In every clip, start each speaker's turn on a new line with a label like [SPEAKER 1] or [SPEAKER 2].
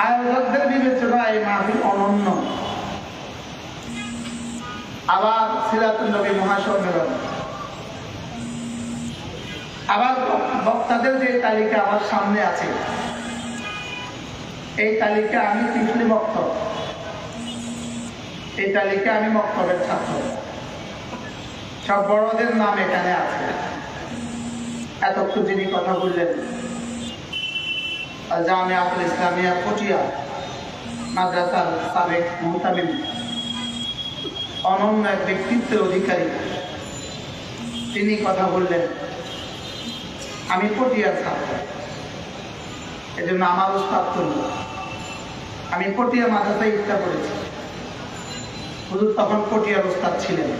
[SPEAKER 1] আয়োজকদের বিবেচনায় এই মাহফিল অনন্য। আবার সিরাতুন নবী মহাসম্মেলন, আবার বক্তাদের যে তালিকা আমার সামনে আছে, এই তালিকা আমি তিফলি বক্তব্য, এই তালিকা আমি বক্তব্যের ছাত্র, সব বড়দের নাম এখানে আছে। এতক্ষণ যিনি কথা বললেন জামিয়াতুল ইসলামিয়া পটিয়া মাদ্রাসার সাবেক মুহতামিম, অনন্য এক ব্যক্তিত্বের অধিকারী, তিনি কথা বললেন। আমি পটিয়ার ছাত্র, এই জন্য আমার উস্তাদ করল। আমি পটিয়া মাদ্রাসায় ইফতা করেছি, হুজুর তখন পটিয়ার উস্তাদ ছিলেন।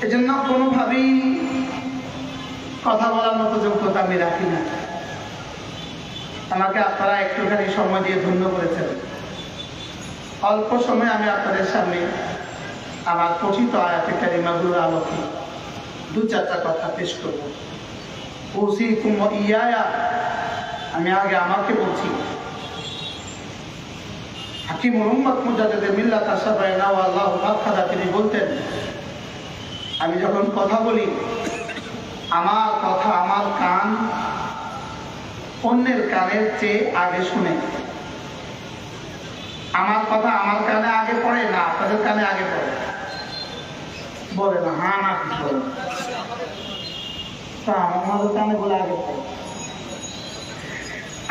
[SPEAKER 1] এজন্য কোনোভাবেই কথা বলার মতো যোগ্যতা আমি রাখি না। আমাকে আপনারা একটুখানি সময় দিয়ে ধন্য করেছেন। অল্প সময় আমি আপনাদের সামনে আমার পঠিত আয়াতে কারিমাগুলোর আলোকে দু চারটা কথা পেশ করব। উসিকুম ওয়া ইয়ায়া, আমি আগে আমাকে বলছি। হাকিমুল উম্মাত মুজাদ্দিদে মিল্লাত আশরাফায়না ওয়া আল্লাহু মারহাদা, তিনি বলতেন, আমি যখন কথা বলি, আমার কথা আমার কান অন্যের কানের চেয়ে আগে শুনে। আমার কথা আমার কানে আগে পড়ে না, আপনাদের কানে আগে পড়ে। বলে না, হ্যাঁ না কিছু বলে আমাদের কানে বলে আগে পড়ে।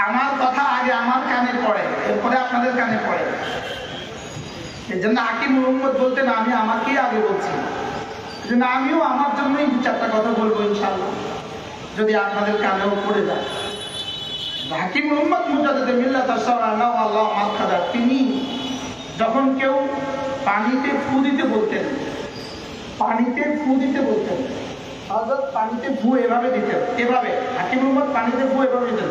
[SPEAKER 1] আমার কথা আগে আমার কানে পড়ে, এরপরে আপনাদের কানে পড়ে। এই জন্য হাকিমুল উম্মত বলতেন, আমি আমাকেই আগে বলছি। এই জন্য আমিও আমার জন্যই দু চারটা কথা বলবো ইনশাআল্লাহ, যদি আপনাদের কানেও পড়ে যায়। হাকিমুল উম্মত মুজাদ্দিদে মিল্লাত আশরাফায়না ওয়া আল্লাহু মারহাদা, তিনি যখন কেউ পানিতে ফু দিতে বলতেন, পানিতে ফু দিতে বলতেন, হযরত পানিতে ফু এভাবে দিতেন, এভাবে হাকিমুল উম্মত পানিতে ফু এভাবে দিতেন,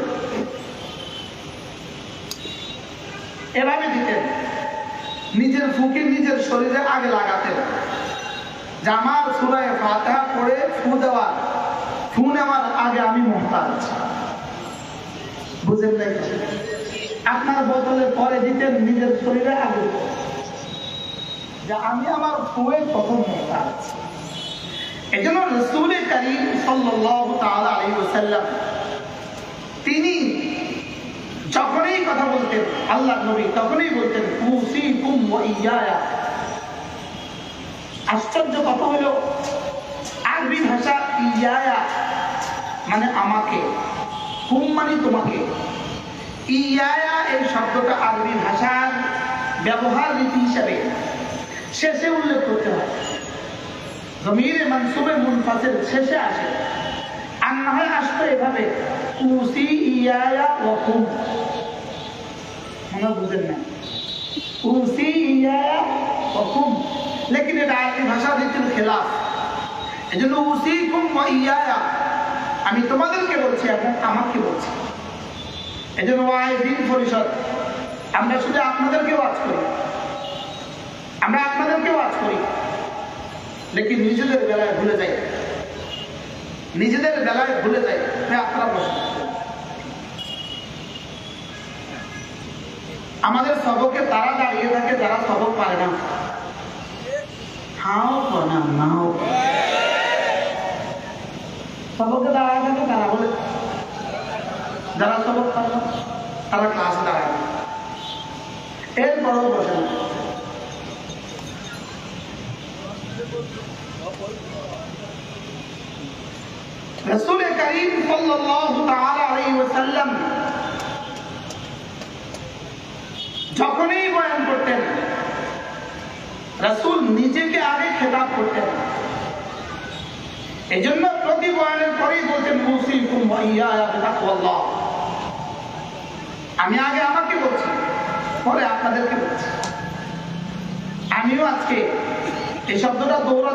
[SPEAKER 1] এভাবে দিতেন। নিজের ফুকে নিজের শরীরে আগে লাগাতেন। জামার সূরা ফাতিহা পড়ে ফু দেওয়ার, ফু নেওয়ার আগে আমি মুহতাজ। বুঝেন নাই? আপনার বোতলে পরে দিতেন, নিজের শরীরে আগে যে আমি আমার ফুয়ে প্রথম মুহতাজ। এই জন্য রাসূল কারীম সাল্লাল্লাহু তাআলা আলাইহি ওয়াসাল্লাম তিনি যখনই কথা বলতেন, আল্লাহ নবী তখনই বলতেন উসিকুম ওয়া ইয়ায়া। আশ্চর্য কথা হলো, আরবি ভাষা ইয়ায়া মানে আমাকে, কুম মানে তোমাকে। ইয়ায়া এই শব্দটা আরবি ভাষার ব্যবহার রীতি হিসাবে শেষে উল্লেখ করতে হয়। জমিরে মানসুবে মুনফাসিল শেষে আসে। আর না হয় আসতো এভাবে উসি ইয়ায়া ওয়া কুম। মনে বুঝেন না, উসি ইয়ায়া ওয়া কুম, লেকিন এটা আরবি ভাষা রীতির খেলাফ। এই জন্য উসিকুম ওয়া ইয়ায়া, আমি তোমাদেরকে বলছি এবং আমাকে বলছি। এই জন্য ওয়াইজিন পরিষদ, আমরা শুধু আপনাদেরকে ওয়াজ করি, আমরা আপনাদেরকে ওয়াজ করি, লেকিন নিজেদের বেলায় ভুলে যাই, নিজেদের বেলায় ভুলে যাই। আপনারা বসুন, আমাদের সবকে তারা দাঁড়িয়ে থাকে যারা সবক পারে না। হাও না নাও, সবকে দাঁড়ায় থাকে তারা, বলে যারা সবক পারে না তারা ক্লাসে দাঁড়ায়, এরপরেও বসে না। রাসূল কারীম সাল্লাল্লাহু তাআলা আলাইহি ওয়াসাল্লাম যখনই বয়ান করতেন, রাসূল নিজেকে আগে খেতাব করতেন। এই জন্য প্রতি বয়ানের পরেই বলতেন উসিকুম ওয়া ইয়ায়া বিতাকওয়াল্লাহ। আমি আগে আমাকে বলছি, পরে আপনাদেরকে বলছি। আমিও আজকে এই শব্দটা দৌড়া